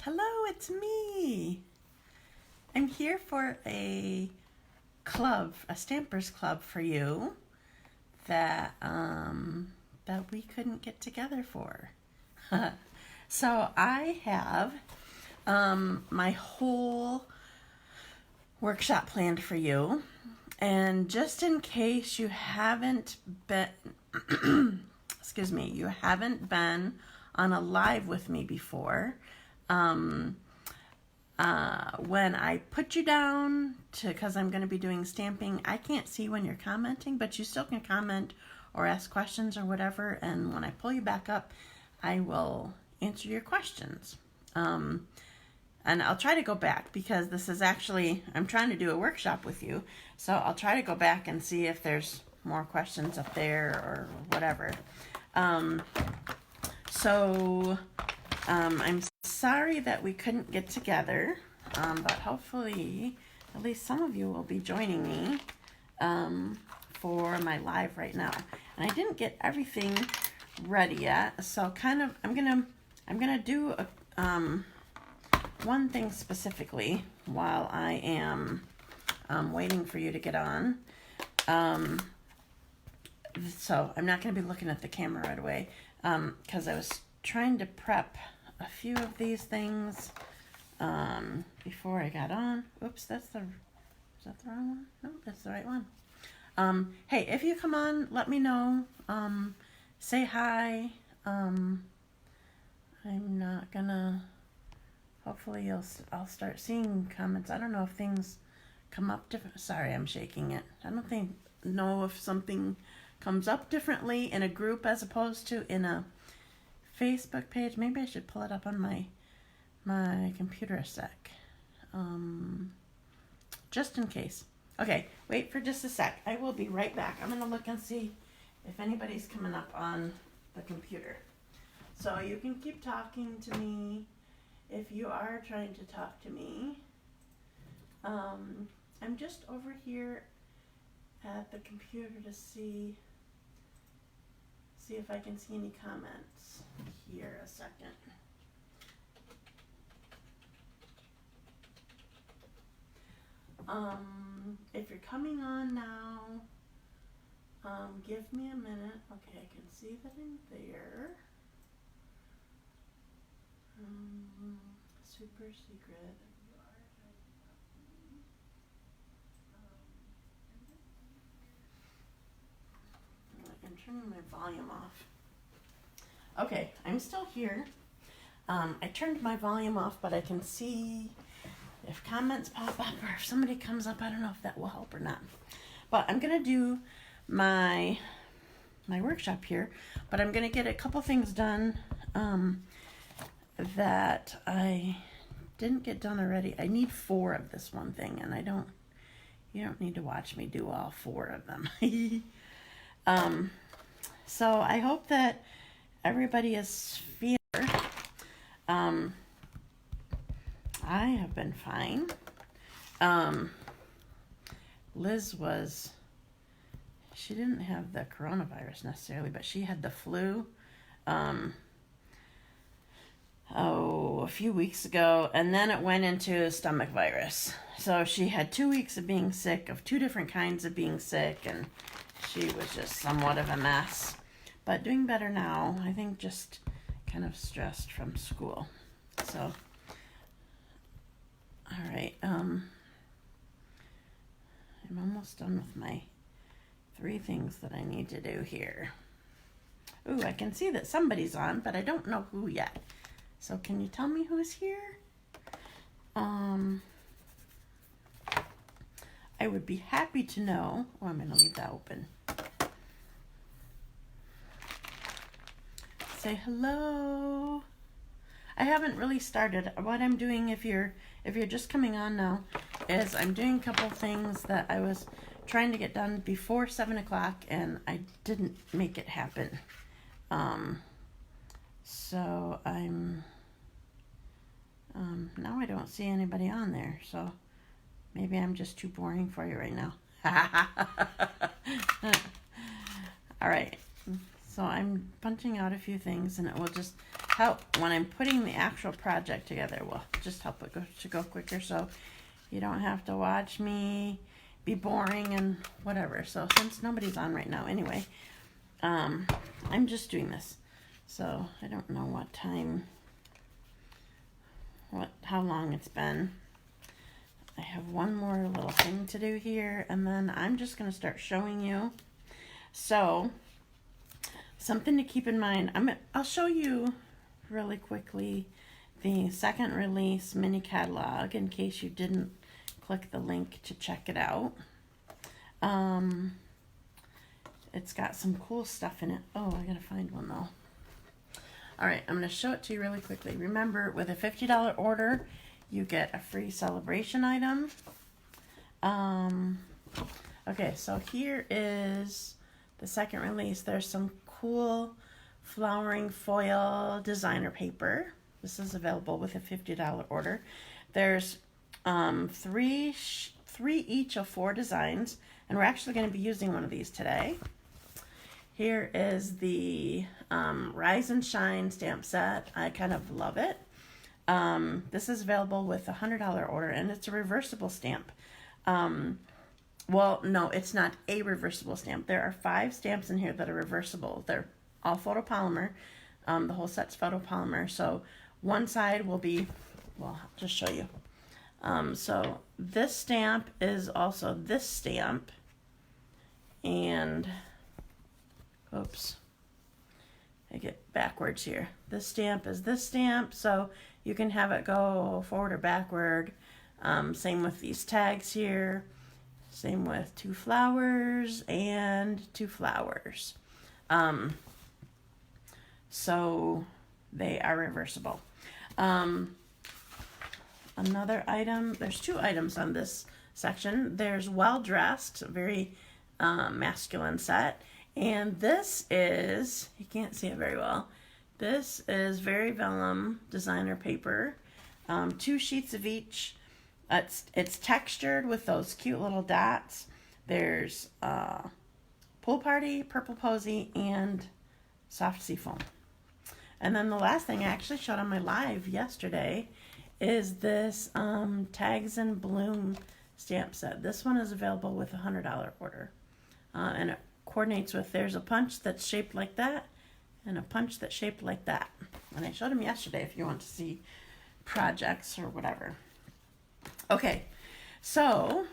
Hello, it's me. I'm here for a club, a Stampers Club for you that we couldn't get together for. So I have my whole workshop planned for you, and just in case you haven't been, you haven't been on a live with me before. When I put you down because I'm going to be doing stamping, I can't see when you're commenting, but you still can comment or ask questions or whatever. And when I pull you back up, I will answer your questions. And I'll try to go back because this is actually, I'm trying to do a workshop with you. So I'll try to go back and see if there's more questions up there or whatever. I'm sorry that we couldn't get together, but hopefully at least some of you will be joining me for my live right now. And I didn't get everything ready yet, so I'm gonna do one thing specifically while I am waiting for you to get on. So I'm not gonna be looking at the camera right away because I was trying to prep a few of these things before I got on. Oops, is that the wrong one? No, that's the right one. Hey, if you come on, let me know. Say hi. I'm not gonna, hopefully I'll start seeing comments. I don't know if things come up different. Sorry, I'm shaking it. I don't know if something comes up differently in a group as opposed to in a Facebook page. Maybe I should pull it up on my computer a sec. Just in case. Okay, wait for just a sec. I will be right back. I'm going to look and see if anybody's coming up on the computer. So you can keep talking to me if you are trying to talk to me. I'm just over here at the computer to see if I can see any comments. Here a second. If you're coming on now, give me a minute. Okay, I can see that I'm there. Super secret. I'm turning my volume off. Okay, I'm still here. I turned my volume off, but I can see if comments pop up or if somebody comes up. I don't know if that will help or not. But I'm going to do my workshop here, but I'm going to get a couple things done that I didn't get done already. I need 4 of this one thing, and you don't need to watch me do all 4 of them. So I hope that everybody is feeling. I have been fine. Liz she didn't have the coronavirus necessarily, but she had the flu a few weeks ago, and then it went into stomach virus. So she had 2 weeks of being sick, of 2 different kinds of being sick, and she was just somewhat of a mess. But doing better now. I think just kind of stressed from school. So, all right. I'm almost done with my 3 things that I need to do here. Ooh, I can see that somebody's on, but I don't know who yet. So can you tell me who's here? I would be happy to know. Oh, I'm going to leave that open. Say hello. I haven't really started. What I'm doing, if you're just coming on now, is I'm doing a couple things that I was trying to get done before 7 o'clock, and I didn't make it happen. So I'm now I don't see anybody on there, so maybe I'm just too boring for you right now. All right. So I'm punching out a few things, and it will just help when I'm putting the actual project together. Will just help it to go quicker, so you don't have to watch me be boring and whatever. So since nobody's on right now anyway, I'm just doing this. So I don't know what time, how long it's been. I have one more little thing to do here, and then I'm just going to start showing you. So something to keep in mind, I'll show you really quickly the second release mini catalog in case you didn't click the link to check it out. It's got some cool stuff in it. Oh, I gotta find one though. All right, I'm gonna show it to you really quickly. Remember, with a $50 order, you get a free celebration item. Okay, so here is the second release. There's some cool flowering foil designer paper. This is available with a $50 order. There's three each of 4 designs, and we're actually going to be using one of these today. Here is the Rise and Shine stamp set. I kind of love it. This is available with a $100 order, and it's a reversible stamp. Well, no, it's not a reversible stamp. There are 5 stamps in here that are reversible. They're all photopolymer. The whole set's photopolymer. So one side will be, well, I'll just show you. So this stamp is also this stamp, and oops, I get backwards here. This stamp is this stamp, so you can have it go forward or backward. Same with these tags here. Same with 2 flowers and 2 flowers. So they are reversible. Another item, there's 2 items on this section. There's Well Dressed, very masculine set. And this is, you can't see it very well, this is Very Vellum designer paper. 2 sheets of each. It's textured with those cute little dots. There's Pool Party, Purple Posy, and Soft Seafoam. And then the last thing I actually showed on my live yesterday is this Tags and Bloom stamp set. This one is available with a $100 order. And it coordinates with, there's a punch that's shaped like that and a punch that's shaped like that. And I showed them yesterday if you want to see projects or whatever. Okay, so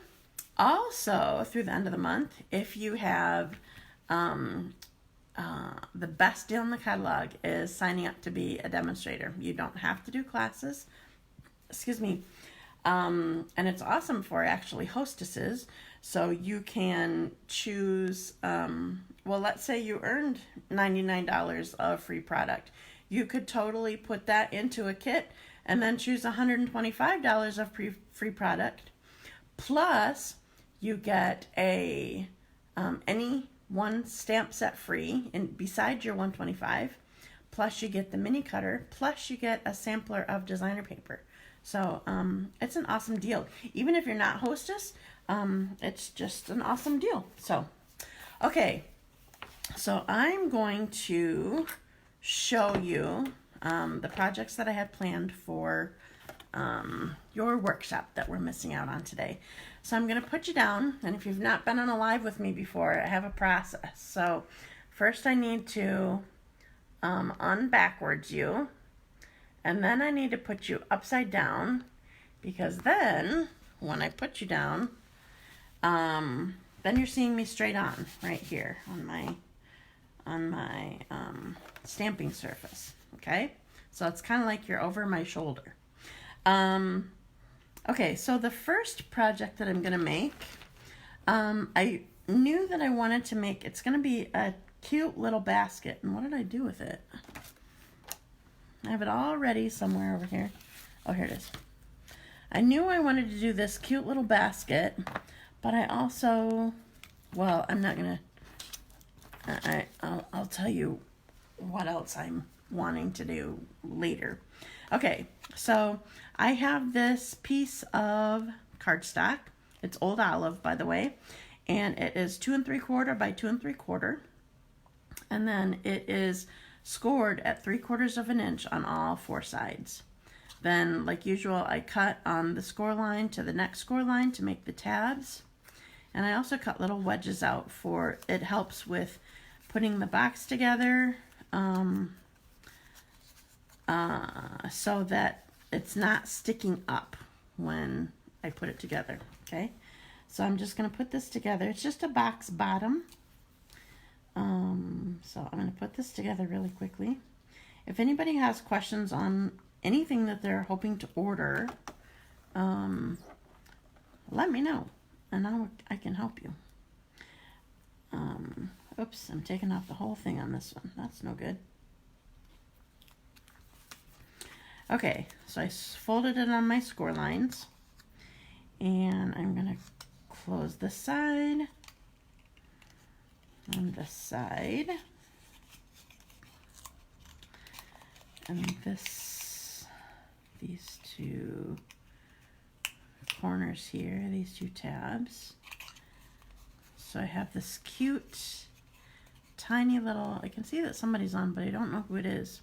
also through the end of the month, if you have the best deal in the catalog is signing up to be a demonstrator. You don't have to do classes. Excuse me. And it's awesome for actually hostesses. So you can choose, well, let's say you earned $99 of free product. You could totally put that into a kit and then choose $125 of free product. Plus, you get a any one stamp set free, and besides your $125. Plus, you get the mini cutter. Plus, you get a sampler of designer paper. So it's an awesome deal. Even if you're not hostess, it's just an awesome deal. So, okay. So I'm going to show you the projects that I had planned for your workshop that we're missing out on today. So I'm going to put you down, and if you've not been on a live with me before, I have a process. So first I need to unbackwards you, and then I need to put you upside down, because then when I put you down, then you're seeing me straight on right here on my stamping surface. Okay, so it's kind of like you're over my shoulder. Okay, so the first project that I'm going to make, I knew that I wanted to make, it's going to be a cute little basket. And what did I do with it? I have it all ready somewhere over here. Oh, here it is. I knew I wanted to do this cute little basket, but I also, well, I'm not going to, I'll tell you what else I'm wanting to do later. Okay, so I have this piece of cardstock. It's Old Olive, by the way, and it is 2 3/4 by 2 3/4, and then it is scored at 3/4 of an inch on all 4 sides. Then, like usual, I cut on the score line to the next score line to make the tabs. And I also cut little wedges out for, it helps with putting the box together so that it's not sticking up when I put it together, okay? So I'm just going to put this together. It's just a box bottom. So I'm going to put this together really quickly. If anybody has questions on anything that they're hoping to order, let me know and I can help you. Oops, I'm taking off the whole thing on this one. That's no good. Okay, so I folded it on my score lines, and I'm going to close this side and this side, and these two corners here, these two tabs. So I have this cute, tiny little, I can see that somebody's on, but I don't know who it is.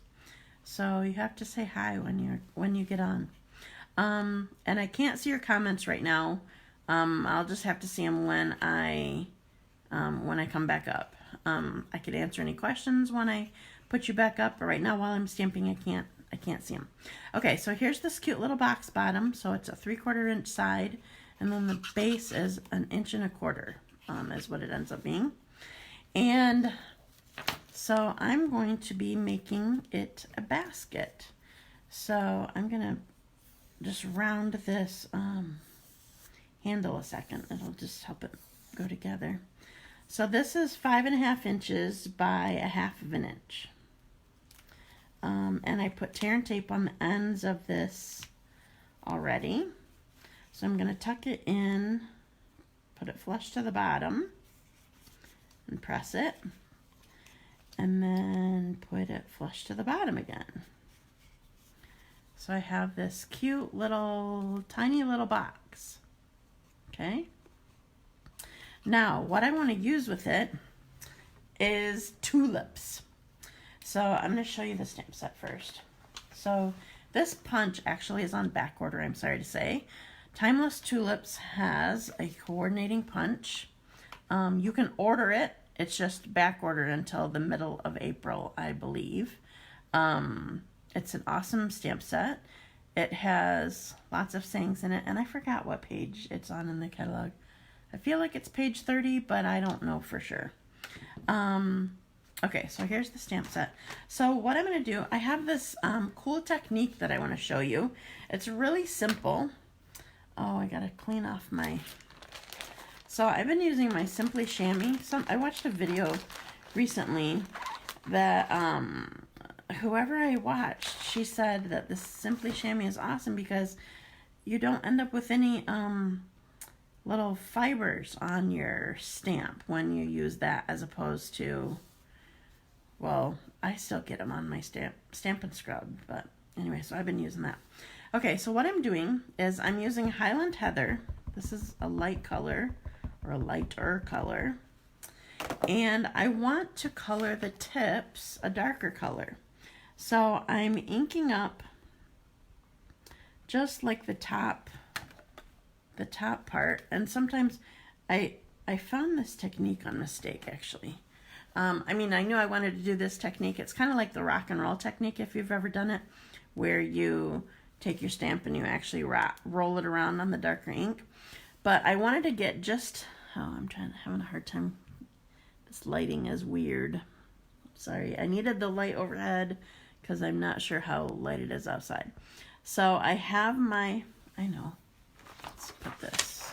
So you have to say hi when you get on. And I can't see your comments right now. I'll just have to see them when I come back up. I could answer any questions when I put you back up, but right now while I'm stamping, I can't see them. Okay, so here's this cute little box bottom. So it's a 3/4 inch side, and then the base is 1 1/4 inch, is what it ends up being. And so I'm going to be making it a basket. So I'm gonna just round this handle a second. It'll just help it go together. So this is 5.5 inches by 1/2 inch. And I put tear and tape on the ends of this already. So I'm gonna tuck it in, put it flush to the bottom, and press it. And then put it flush to the bottom again. So I have this cute little, tiny little box. Okay. Now, what I want to use with it is tulips. So I'm going to show you the stamp set first. So this punch actually is on back order, I'm sorry to say. Timeless Tulips has a coordinating punch. You can order it. It's just back ordered until the middle of April, I believe. It's an awesome stamp set. It has lots of sayings in it, and I forgot what page it's on in the catalog. I feel like it's page 30, but I don't know for sure. Okay, so here's the stamp set. So what I'm going to do, I have this cool technique that I want to show you. It's really simple. Oh, I got to clean off my... So I've been using my Simply Chamois. I watched a video recently that whoever I watched, she said that this Simply Chamois is awesome because you don't end up with any little fibers on your stamp when you use that, as opposed to, well, I still get them on my Stamp and Scrub, but anyway, so I've been using that. Okay, so what I'm doing is I'm using Highland Heather. This is a light color, or a lighter color, and I want to color the tips a darker color. So I'm inking up just like the top part, and sometimes I found this technique on mistake, actually. I mean, I knew I wanted to do this technique. It's kind of like the rock and roll technique, if you've ever done it, where you take your stamp and you actually roll it around on the darker ink. But I wanted to get just, I'm having a hard time. This lighting is weird. Sorry, I needed the light overhead because I'm not sure how light it is outside. So I have my, let's put this.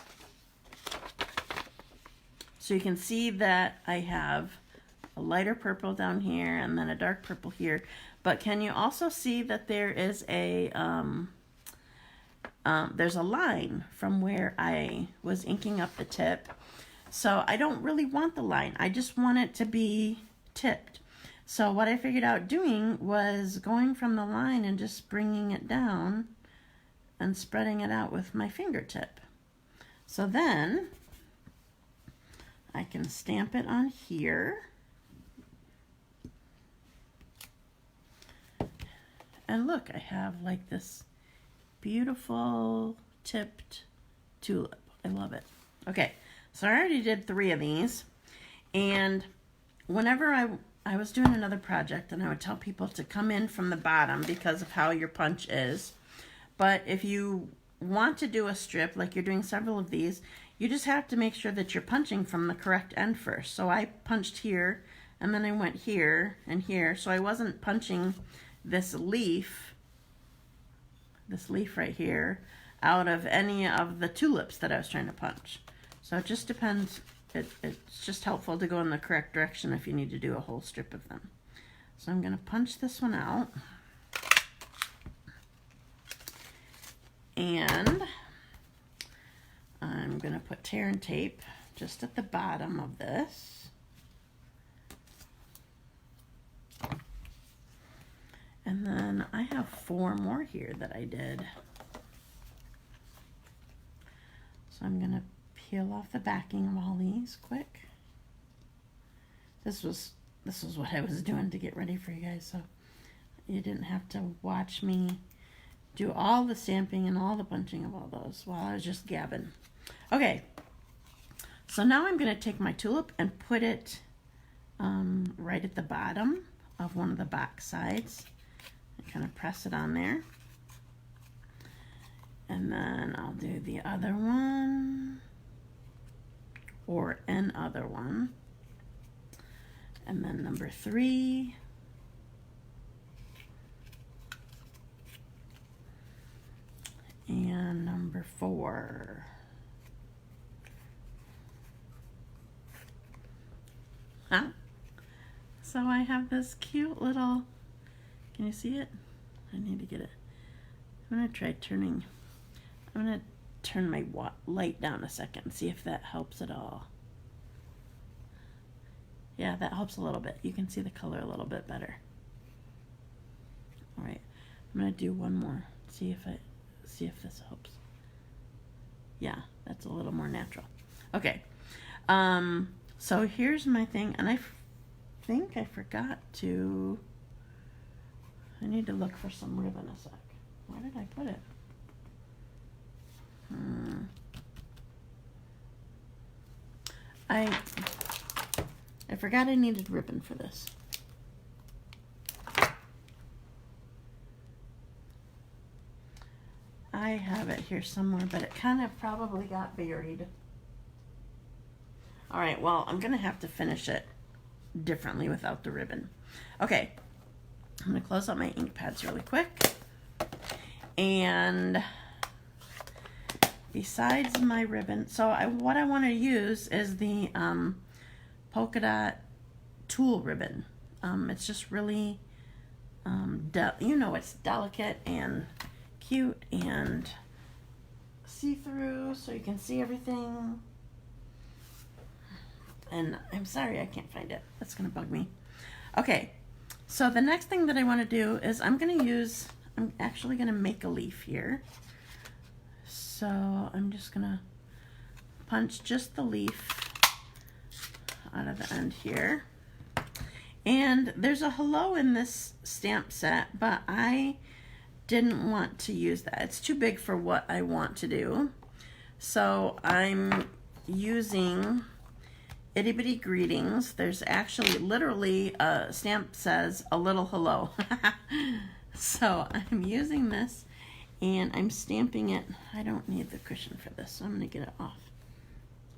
So you can see that I have a lighter purple down here and then a dark purple here. But can you also see that there is there's a line from where I was inking up the tip. So I don't really want the line. I just want it to be tipped. So what I figured out doing was going from the line and just bringing it down and spreading it out with my fingertip. So then I can stamp it on here. And look, I have like this beautiful tipped tulip. I love it. Okay, so I already did 3 of these, and whenever I was doing another project, and I would tell people to come in from the bottom because of how your punch is. But if you want to do a strip, like you're doing several of these, you just have to make sure that you're punching from the correct end first. So I punched here, and then I went here and here, so I wasn't punching this leaf right here, out of any of the tulips that I was trying to punch. So it just depends. It's just helpful to go in the correct direction if you need to do a whole strip of them. So I'm going to punch this one out. And I'm going to put tear and tape just at the bottom of this. And then I have 4 more here that I did. So I'm going to peel off the backing of all these quick. This was what I was doing to get ready for you guys, so you didn't have to watch me do all the stamping and all the punching of all those while I was just gabbing. Okay, so now I'm going to take my tulip and put it right at the bottom of one of the box sides. And kind of press it on there. And then I'll do the other one, or an other one. And then number 3. And number 4. Huh? So I have this cute little, can you see it? I need to get it. I'm going to try turning, I'm going to turn my light down a second and see if that helps at all. Yeah, that helps a little bit. You can see the color a little bit better. All right, I'm going to do one more. See if this helps. Yeah, that's a little more natural. Okay, so here's my thing, and I think I forgot to, I need to look for some ribbon a sec. Where did I put it? I forgot I needed ribbon for this. I have it here somewhere, but it kind of probably got buried. All right, well, I'm going to have to finish it differently without the ribbon. Okay, I'm going to close out my ink pads really quick. And besides my ribbon, so what I want to use is the polka dot tulle ribbon. It's just really, it's delicate and cute and see-through, so you can see everything. And I'm sorry I can't find it. That's going to bug me. Okay, so the next thing that I want to do is I'm actually going to make a leaf here. So I'm just going to punch just the leaf out of the end here. And there's a hello in this stamp set, but I didn't want to use that. It's too big for what I want to do. So I'm using Itty Bitty Greetings. There's actually literally a stamp says a little hello. So I'm using this and I'm stamping it. I don't need the cushion for this, so I'm going to get it off.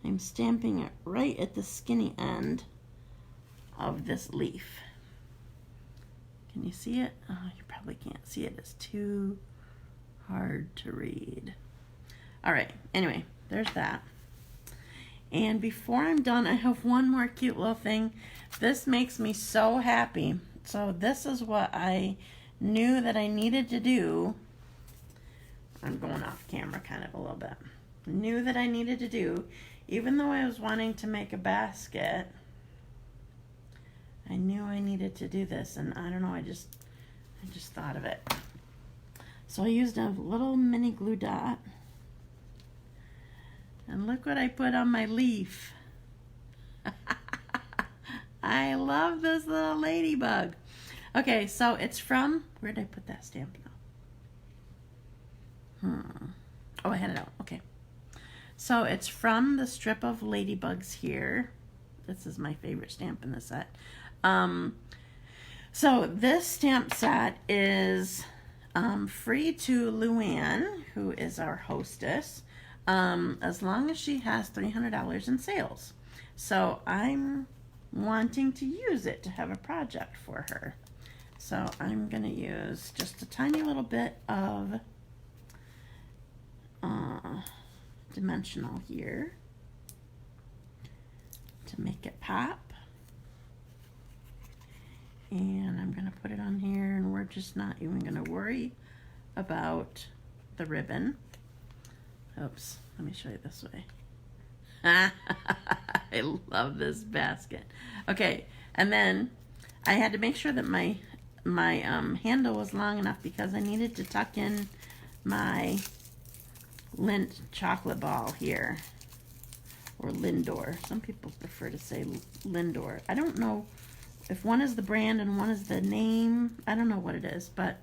I'm stamping it right at the skinny end of this leaf. Can you see it? Oh, you probably can't see it. It's too hard to read. All right, anyway, there's that. And before I'm done, I have one more cute little thing. This makes me so happy. So this is what I knew that I needed to do. I'm going off camera kind of a little bit. Knew that I needed to do, even though I was wanting to make a basket, I knew I needed to do this, and I don't know, I just thought of it. So I used a little mini glue dot, and look what I put on my leaf. I love this little ladybug. Okay, so it's from, where did I put that stamp now? Oh, I had it out. Okay. So it's from the strip of Ladybugs here. This is my favorite stamp in the set. So this stamp set is free to Luann, who is our hostess, as long as she has $300 in sales. So I'm wanting to use it to have a project for her. So I'm going to use just a tiny little bit of dimensional here to make it pop. And I'm going to put it on here, and we're just not even going to worry about the ribbon. Oops, let me show you this way. I love this basket. Okay, and then I had to make sure that my handle was long enough because I needed to tuck in my Lindt chocolate ball here, or Lindor. Some people prefer to say Lindor. I don't know if one is the brand and one is the name. I don't know what it is, but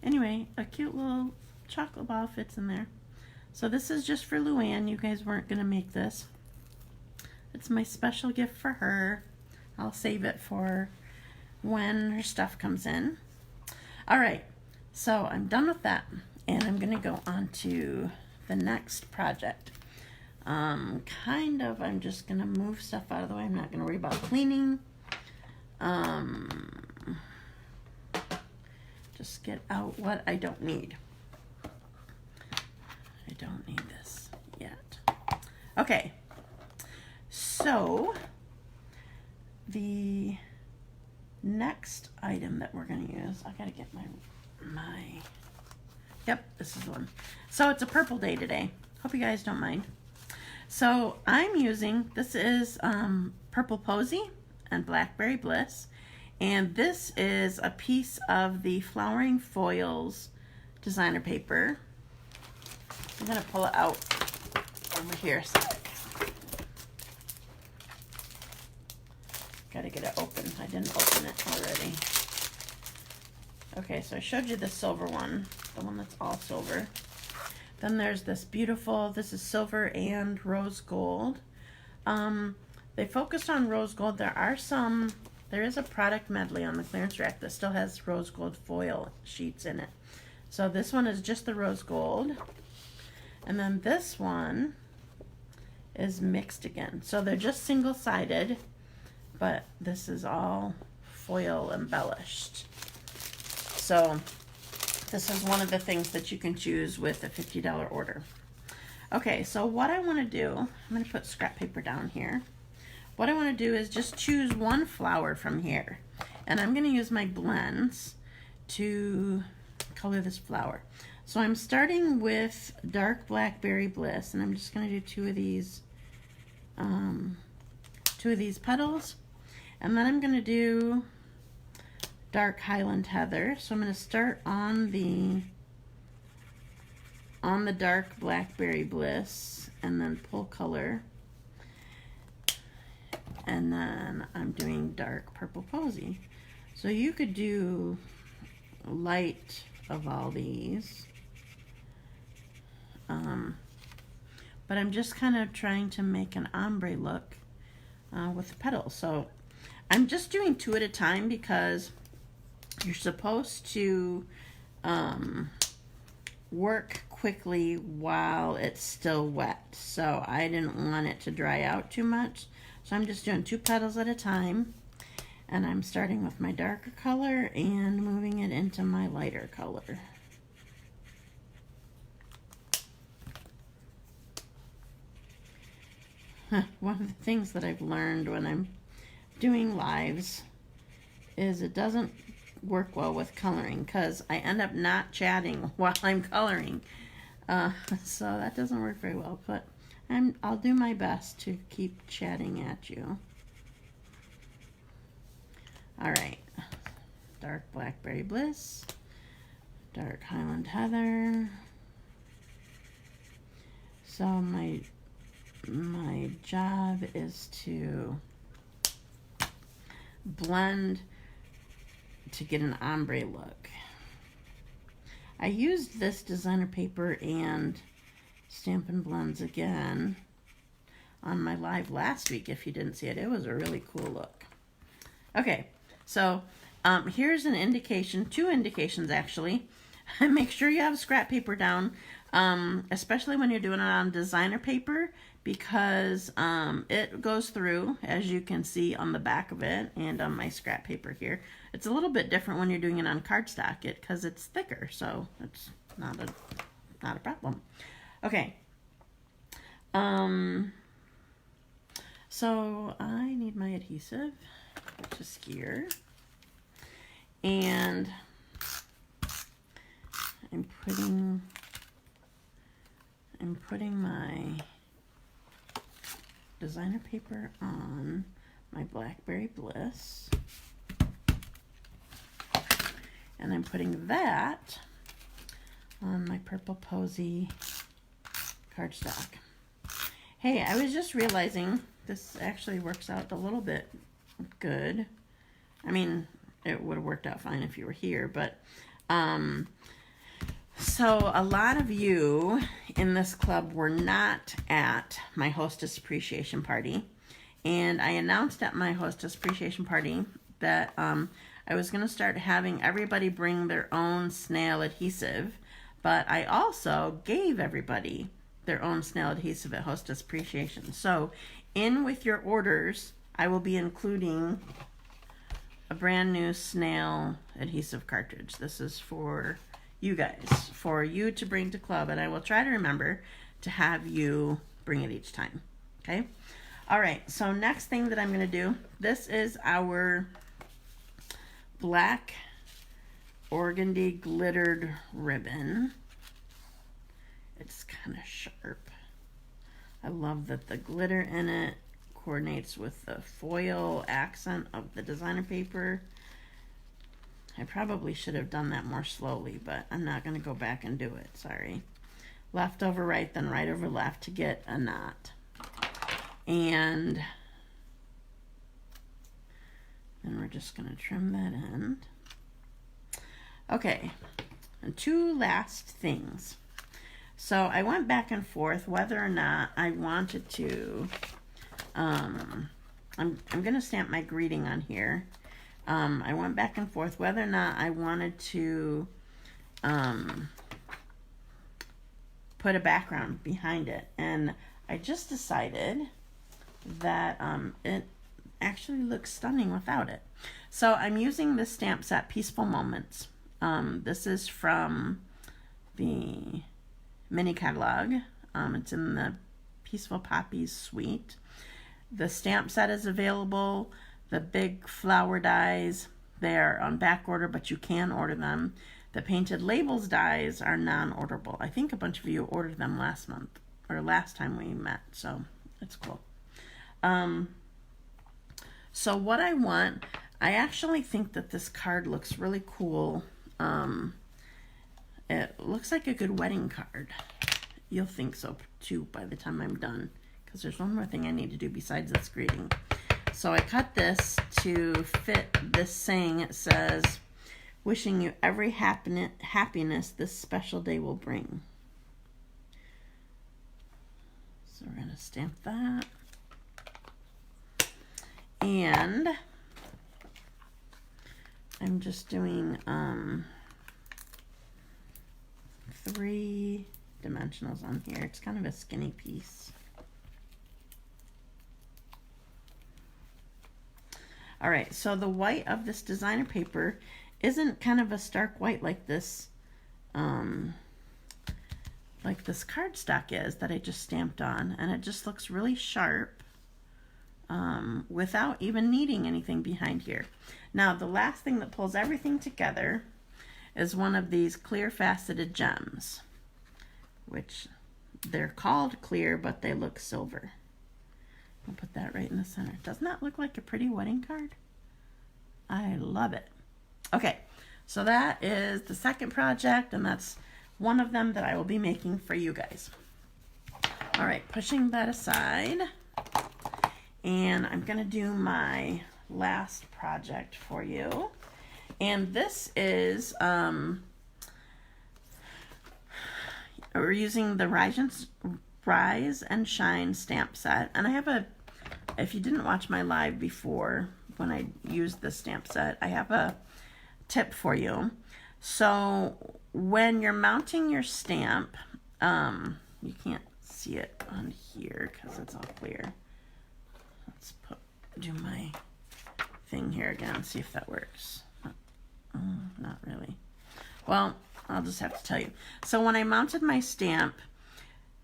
anyway, a cute little chocolate ball fits in there. So this is just for Luann. You guys weren't going to make this. It's my special gift for her. I'll save it for when her stuff comes in. All right, so I'm done with that, and I'm going to go on to the next project. I'm just going to move stuff out of the way. I'm not going to worry about cleaning. Just get out what I don't need. I don't need this yet. Okay, so the next item that we're going to use, I gotta get my, yep, this is the one. So it's a purple day today. Hope you guys don't mind. So I'm using, this is Purple Posy and Blackberry Bliss, and this is a piece of the Flowering Foils designer paper. I'm gonna pull it out over here a sec. Gotta get it open. I didn't open it already. Okay, so I showed you the silver one, the one that's all silver. Then there's this beautiful, this is silver and rose gold. They focused on rose gold. There is a product medley on the clearance rack that still has rose gold foil sheets in it. So this one is just the rose gold. And then this one is mixed again. So they're just single-sided, but this is all foil embellished. So this is one of the things that you can choose with a $50 order. Okay, so what I want to do, I'm going to put scrap paper down here. What I want to do is just choose one flower from here. And I'm going to use my blends to color this flower. So I'm starting with dark Blackberry Bliss, and I'm just going to do two of these petals. And then I'm going to do dark Highland Heather. So I'm going to start on the dark Blackberry Bliss and then pull color. And then I'm doing dark Purple Posy. So you could do light of all these. But I'm just kind of trying to make an ombre look with the petals. So I'm just doing two at a time because you're supposed to work quickly while it's still wet. So I didn't want it to dry out too much. So I'm just doing two petals at a time. And I'm starting with my darker color and moving it into my lighter color. One of the things that I've learned when I'm doing lives is it doesn't work well with coloring because I end up not chatting while I'm coloring. So that doesn't work very well, but I'll do my best to keep chatting at you. All right, dark Blackberry Bliss, dark Highland Heather. So my job is to blend to get an ombre look. I used this designer paper and Stampin' Blends again on my live last week. If you didn't see it, it was a really cool look. Okay, so here's an indication, 2 indications actually. Make sure you have scrap paper down, especially when you're doing it on designer paper, because it goes through, as you can see on the back of it and on my scrap paper here. It's a little bit different when you're doing it on cardstock, because it's thicker, so it's not a problem. Okay. So I need my adhesive, which is here, and I'm putting my designer paper on my Blackberry Bliss, and I'm putting that on my purple Posy cardstock. Hey, I was just realizing this actually works out a little bit good. I mean, it would have worked out fine if you were here, but so a lot of you in this club were not at my hostess appreciation party, and I announced at my hostess appreciation party that I was going to start having everybody bring their own snail adhesive, but I also gave everybody their own snail adhesive at hostess appreciation. So in with your orders, I will be including a brand new snail adhesive cartridge. This is for you guys, for you to bring to club, and I will try to remember to have you bring it each time. Okay? All right, so next thing that I'm going to do, this is our black organdy glittered ribbon. It's kind of sharp. I love that the glitter in it coordinates with the foil accent of the designer paper. I probably should have done that more slowly, but I'm not going to go back and do it. Sorry. Left over right, then right over left to get a knot. And then we're just going to trim that end. Okay, and 2 last things. So I went back and forth whether or not I wanted to, I'm going to stamp my greeting on here. I went back and forth whether or not I wanted to put a background behind it. And I just decided that it actually looks stunning without it. So I'm using this stamp set, Peaceful Moments. This is from the mini catalog. It's in the Peaceful Poppies suite. The stamp set is available. The big flower dies, they're on back order, but you can order them. The painted labels dies are non-orderable. I think a bunch of you ordered them last month, or last time we met, so it's cool. So what I want, I actually think that this card looks really cool. It looks like a good wedding card. You'll think so too by the time I'm done, because there's one more thing I need to do besides this greeting. So I cut this to fit this saying. It says, wishing you every happiness this special day will bring. So we're going to stamp that. And I'm just doing 3 dimensionals on here. It's kind of a skinny piece. All right, so the white of this designer paper isn't kind of a stark white like this cardstock is that I just stamped on, and it just looks really sharp without even needing anything behind here. Now, the last thing that pulls everything together is one of these clear faceted gems, which they're called clear, but they look silver. I'll put that right in the center. Doesn't that look like a pretty wedding card? I love it. Okay, so that is the second project, and that's one of them that I will be making for you guys. All right, pushing that aside, and I'm going to do my last project for you. And this is, we're using the Rise and Shine stamp set. And I have if you didn't watch my live before when I used the stamp set, I have a tip for you. So when you're mounting your stamp, you can't see it on here because it's all clear. Let's do my thing here again, see if that works. Not really. Well, I'll just have to tell you. So when I mounted my stamp,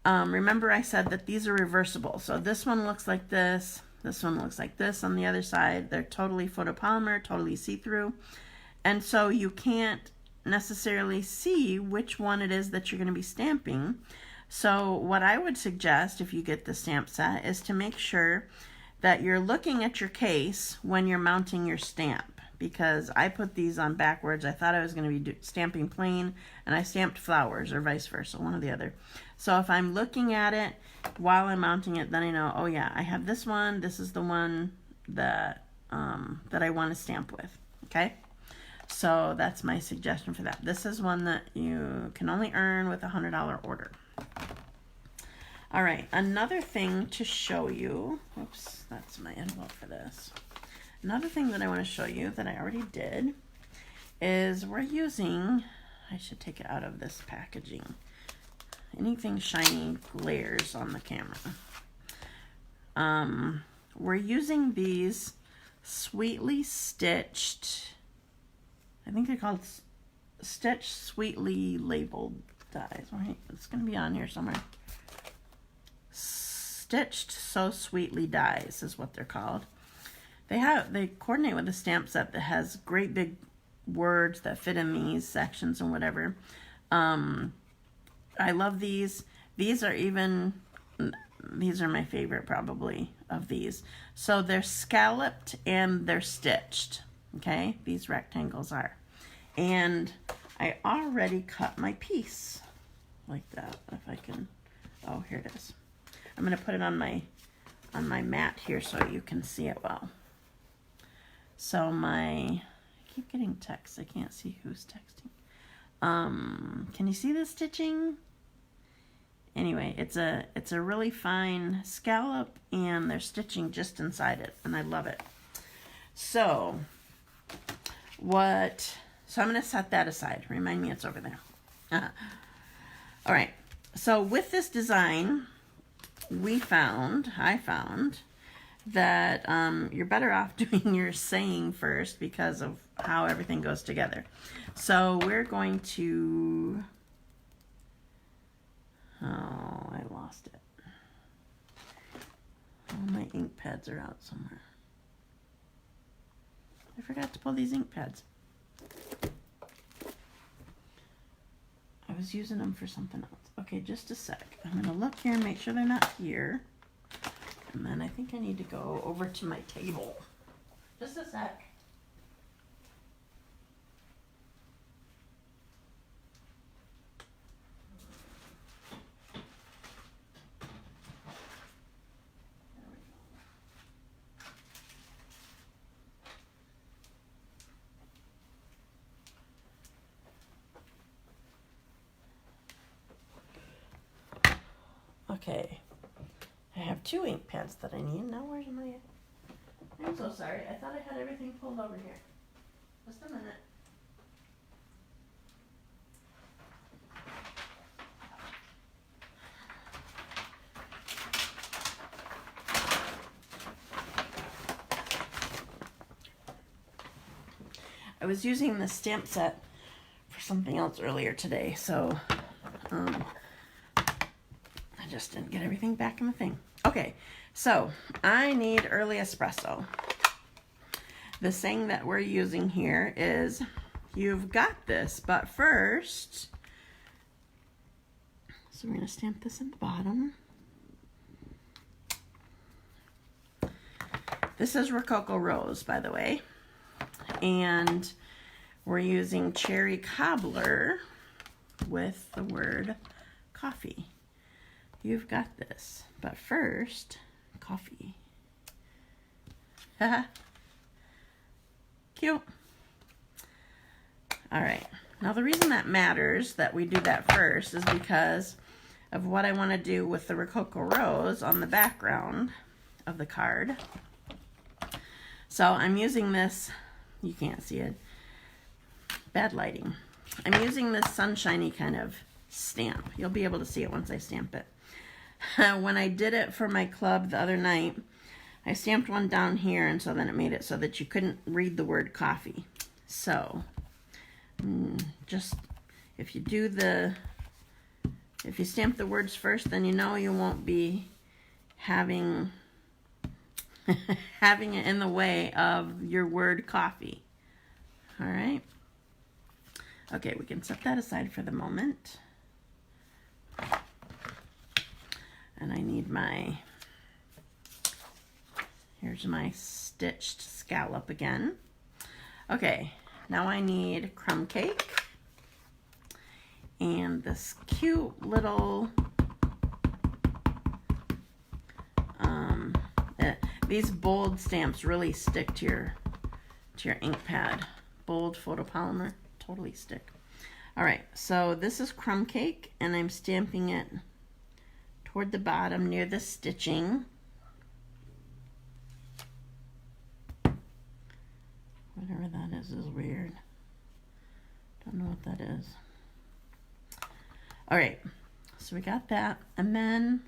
remember I said that these are reversible. So this one looks like this one looks like this on the other side. They're totally photopolymer, totally see-through. And so you can't necessarily see which one it is that you're going to be stamping. So what I would suggest if you get the stamp set is to make sure that you're looking at your case when you're mounting your stamp, because I put these on backwards. I thought I was going to be stamping plain, and I stamped flowers, or vice versa, one or the other. So if I'm looking at it while I'm mounting it, then I know, oh yeah, I have this one. This is the one that that I want to stamp with. Okay, so that's my suggestion for that. This is one that you can only earn with a $100 order. All right, another thing to show you. Oops, that's my envelope for this. Another thing that I want to show you that I already did is we're using, I should take it out of this packaging. Anything shiny glares on the camera. We're using these sweetly stitched, I think they're called Stitch Sweetly Labeled dies. Right? It's going to be on here somewhere. Stitched So Sweetly dies is what they're called. They coordinate with a stamp set that has great big words that fit in these sections and whatever. I love these. These are my favorite probably of these. So they're scalloped and they're stitched. Okay, these rectangles are. And I already cut my piece like that. If I can, oh, here it is. I'm going to put it on my mat here so you can see it well. So I keep getting texts. I can't see who's texting. Can you see the stitching? Anyway, it's a really fine scallop, and they're stitching just inside it, and I love it. So I'm going to set that aside. Remind me it's over there. All right. So with this design, I found that you're better off doing your saying first because of how everything goes together. So we're going to, oh, I lost it. All my ink pads are out somewhere. I forgot to pull these ink pads. I was using them for something else. Okay, just a sec. I'm going to look here and make sure they're not here. And then I think I need to go over to my table. Just a sec. Okay, I have 2 ink pads that I need. Now where's my... I'm so sorry. I thought I had everything pulled over here. Just a minute. I was using the stamp set for something else earlier today, so I just didn't get everything back in the thing. Okay, so I need early espresso. The saying that we're using here is, you've got this, but first, so we're going to stamp this at the bottom. This is Rococo Rose, by the way, and we're using cherry cobbler with the word coffee. You've got this, but first, coffee. Haha. Cute. All right. Now the reason that matters that we do that first is because of what I want to do with the Rococo Rose on the background of the card. So I'm using this, you can't see it, bad lighting. I'm using this sunshiny kind of stamp. You'll be able to see it once I stamp it. When I did it for my club the other night, I stamped one down here, and so then it made it so that you couldn't read the word coffee. So, just if you stamp the words first, then you know you won't be having having it in the way of your word coffee. All right. Okay, we can set that aside for the moment. And I need here's my stitched scallop again. Okay, now I need crumb cake and this cute little, these bold stamps really stick to your ink pad. Bold photopolymer, totally stick. All right, so this is crumb cake, and I'm stamping it toward the bottom near the stitching. Whatever that is weird. Don't know what that is. All right, so we got that, and then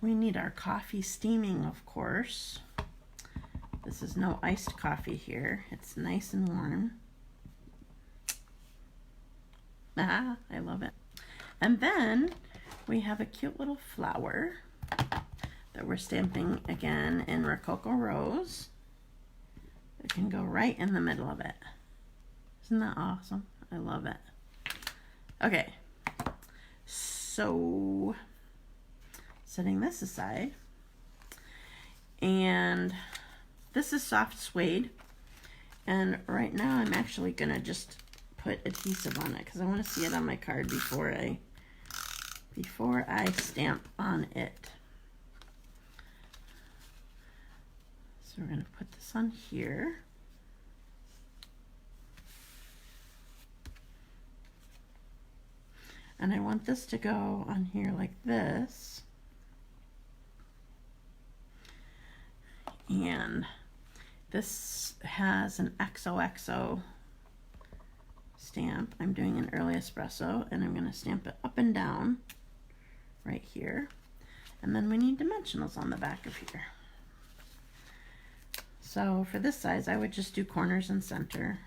we need our coffee steaming, of course. This is no iced coffee here. It's nice and warm. Ah, I love it. And then we have a cute little flower that we're stamping again in Rococo Rose. It can go right in the middle of it. Isn't that awesome? I love it. Okay, so setting this aside, and this is soft suede, and right now I'm actually gonna just put adhesive on it because I want to see it on my card before I stamp on it. So we're gonna put this on here. And I want this to go on here like this. And this has an XOXO stamp. I'm doing an early espresso, and I'm going to stamp it up and down right here. And then we need dimensionals on the back of here. So for this size, I would just do corners and center.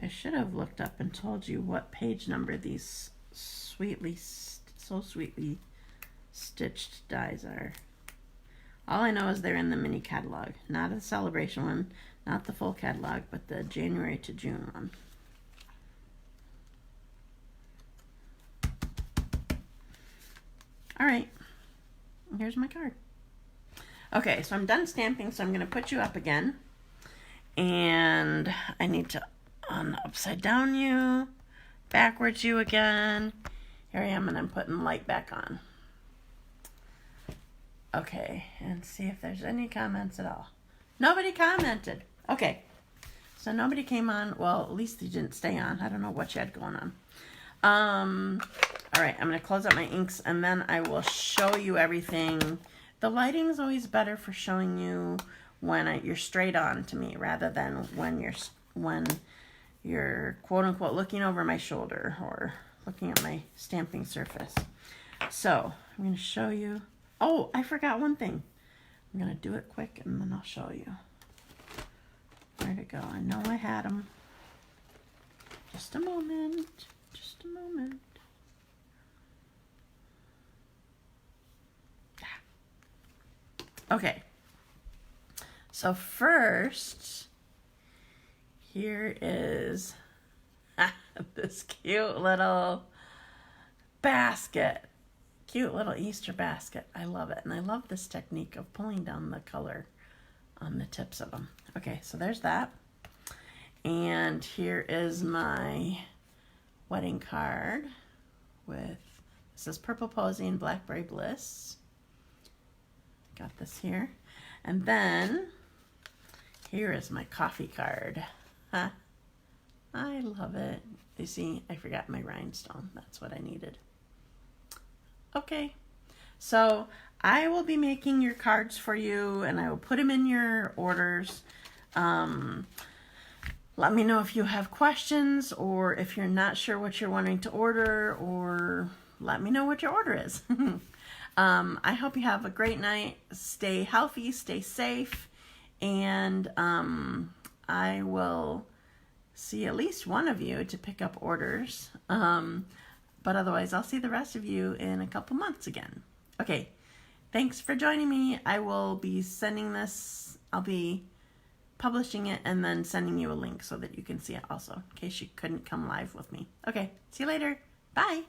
I should have looked up and told you what page number these so sweetly stitched dies are. All I know is they're in the mini catalog, not the celebration one, not the full catalog, but the January to June one. All right, here's my card. Okay, so I'm done stamping, so I'm going to put you up again. And I need to upside down you, backwards you again. Here I am, and I'm putting light back on. Okay, and see if there's any comments at all. Nobody commented. Okay, so nobody came on. Well, at least they didn't stay on. I don't know what you had going on. All right, I'm going to close up my inks, and then I will show you everything. The lighting is always better for showing you when you're straight on to me, rather than when you're quote unquote looking over my shoulder or looking at my stamping surface. So I'm going to show you. Oh, I forgot one thing. I'm going to do it quick, and then I'll show you. Where'd it go? I know I had them. Just a moment. Just a moment. Okay. So first, here is this cute little basket. Cute little Easter basket. I love it. And I love this technique of pulling down the color on the tips of them. Okay, so there's that. And here is my wedding card with, this is Purple Posy and Blackberry Bliss. got this here. And then here is my coffee card. Huh? I love it. You see, I forgot my rhinestone. That's what I needed. Okay, so I will be making your cards for you, and I will put them in your orders. Let me know if you have questions, or if you're not sure what you're wanting to order, or let me know what your order is. I hope you have a great night. Stay healthy, stay safe, and I will see at least one of you to pick up orders. But otherwise, I'll see the rest of you in a couple months again. Okay, thanks for joining me. I will be sending this, I'll be publishing it and then sending you a link so that you can see it also, in case you couldn't come live with me. Okay, see you later. Bye.